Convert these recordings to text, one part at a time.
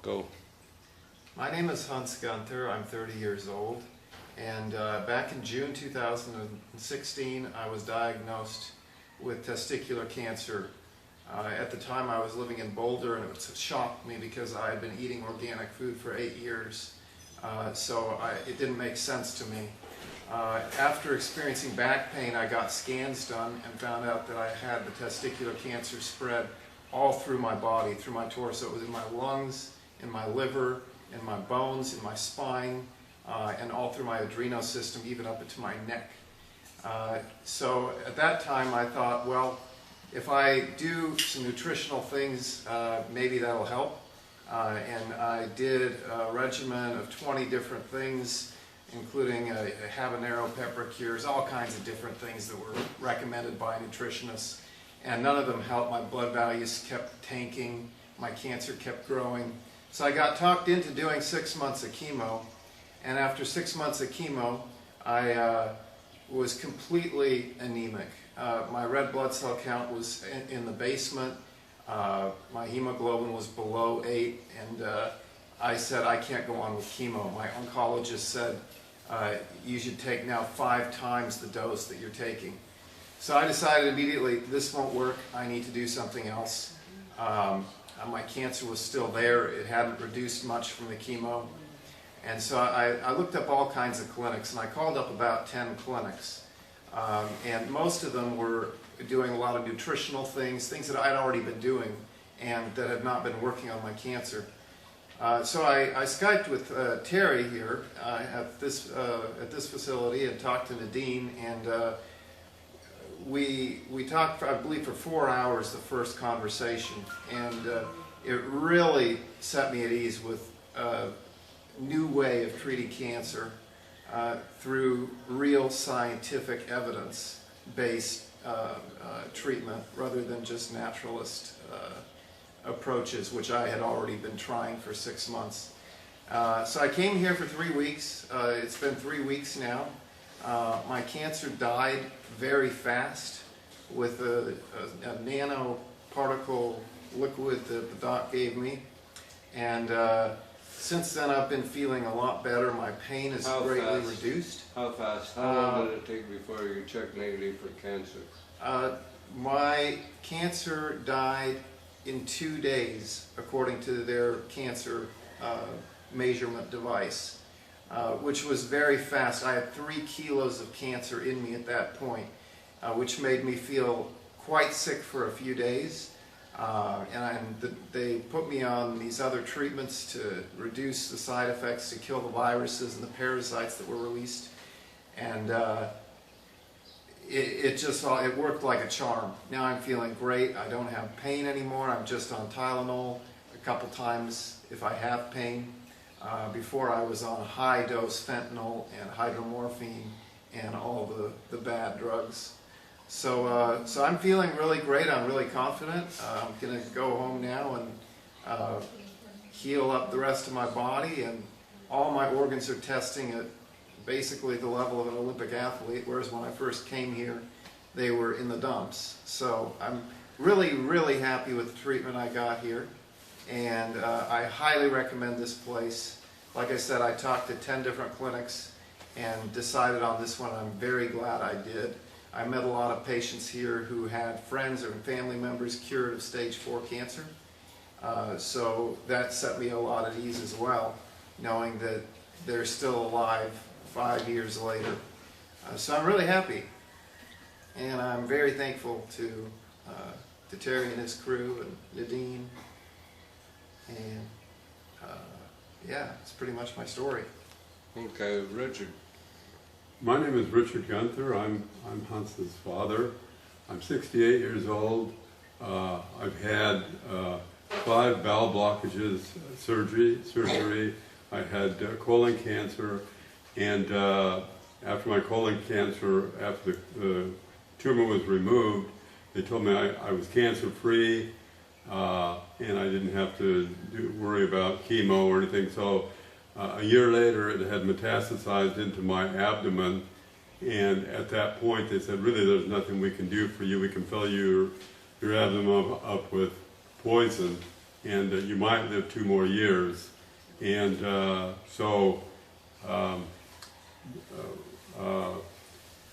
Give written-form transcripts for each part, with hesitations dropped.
Go. My name is Hans Gunther. I'm 30 years old, and back in June 2016 I was diagnosed with testicular cancer. At the time I was living in Boulder, and it shocked me because I had been eating organic food for 8 years, so it didn't make sense to me. After experiencing back pain, I got scans done and found out that I had the testicular cancer spread all through my body, through my torso. It was in my lungs, in my liver, in my bones, in my spine, and all through my adrenal system, even up into my neck. So at that time I thought, well, if I do some nutritional things, maybe that'll help. And I did a regimen of 20 different things, including habanero pepper cures, all kinds of different things that were recommended by nutritionists. And none of them helped. My blood values kept tanking, my cancer kept growing. So I got talked into doing 6 months of chemo, and after 6 months of chemo, I was completely anemic. My red blood cell count was in the basement, my hemoglobin was below 8, and I said, I can't go on with chemo. My oncologist said, you should take now 5 times the dose that you're taking. So I decided immediately, this won't work, I need to do something else. My cancer was still there, it hadn't reduced much from the chemo. And so I looked up all kinds of clinics, and I called up about 10 clinics. And most of them were doing a lot of nutritional things that I'd already been doing and that had not been working on my cancer. So I Skyped with Terry here at this facility and talked to Nadine, and we talked, I believe, for 4 hours the first conversation, and it really set me at ease with a new way of treating cancer through real scientific evidence-based treatment rather than just naturalist approaches, which I had already been trying for 6 months. So I came here for 3 weeks. It's been 3 weeks now. My cancer died very fast with a nanoparticle liquid that the doc gave me, and since then I've been feeling a lot better. My pain is greatly reduced. How fast? How long did it take before you checked negative for cancer? My cancer died in 2 days, according to their cancer measurement device. Which was very fast. I had 3 kilos of cancer in me at that point, which made me feel quite sick for a few days. They put me on these other treatments to reduce the side effects, to kill the viruses and the parasites that were released. And it worked like a charm. Now I'm feeling great. I don't have pain anymore. I'm just on Tylenol a couple times if I have pain. Before I was on high-dose fentanyl and hydromorphine and all the bad drugs. So I'm feeling really great. I'm really confident. I'm going to go home now and heal up the rest of my body, and all my organs are testing at basically the level of an Olympic athlete, whereas when I first came here, they were in the dumps. So I'm really, really happy with the treatment I got here. And I highly recommend this place. Like I said, I talked to 10 different clinics and decided on this one. I'm very glad I did. I met a lot of patients here who had friends or family members cured of stage 4 cancer. So that set me a lot at ease as well, knowing that they're still alive 5 years later. So I'm really happy. And I'm very thankful to Terry and his crew and Nadine. And yeah, it's pretty much my story. Okay, Richard. My name is Richard Gunther. I'm Hans's father. I'm 68 years old. I've had 5 bowel blockages, surgery. I had colon cancer, and after my colon cancer, after the tumor was removed, they told me I was cancer-free. And I didn't have to worry about chemo or anything. So a year later it had metastasized into my abdomen, and at that point they said, really there's nothing we can do for you. We can fill your abdomen up with poison, and you might live 2 more years. And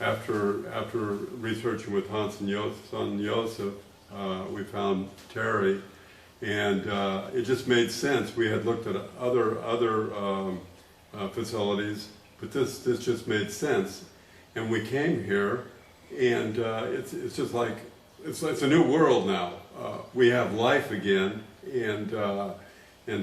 after researching with Hans and son Joseph, we found Terry, and it just made sense. We had looked at other facilities, but this just made sense. And we came here, and it's just like it's a new world now. We have life again, and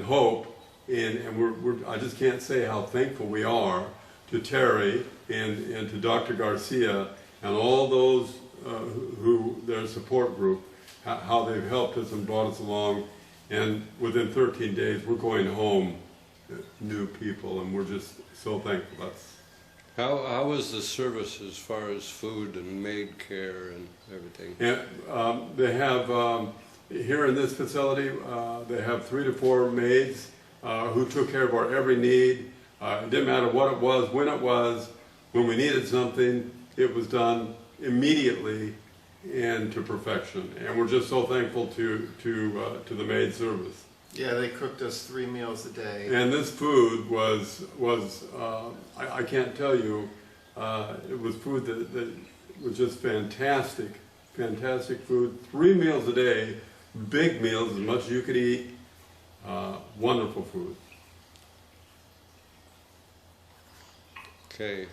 hope, and I just can't say how thankful we are to Terry and to Dr. Garcia and all those who their support group, how they've helped us and brought us along. And within 13 days, we're going home, new people, and we're just so thankful. How was the service as far as food and maid care and everything? And they have, here in this facility, they have 3 to 4 maids who took care of our every need. It didn't matter what it was, when we needed something, it was done immediately and to perfection. And we're just so thankful to the maid service. Yeah, they cooked us 3 meals a day. And this food was I can't tell you, it was food that was just fantastic, fantastic food. 3 meals a day, big meals, as much as you could eat, wonderful food. Okay.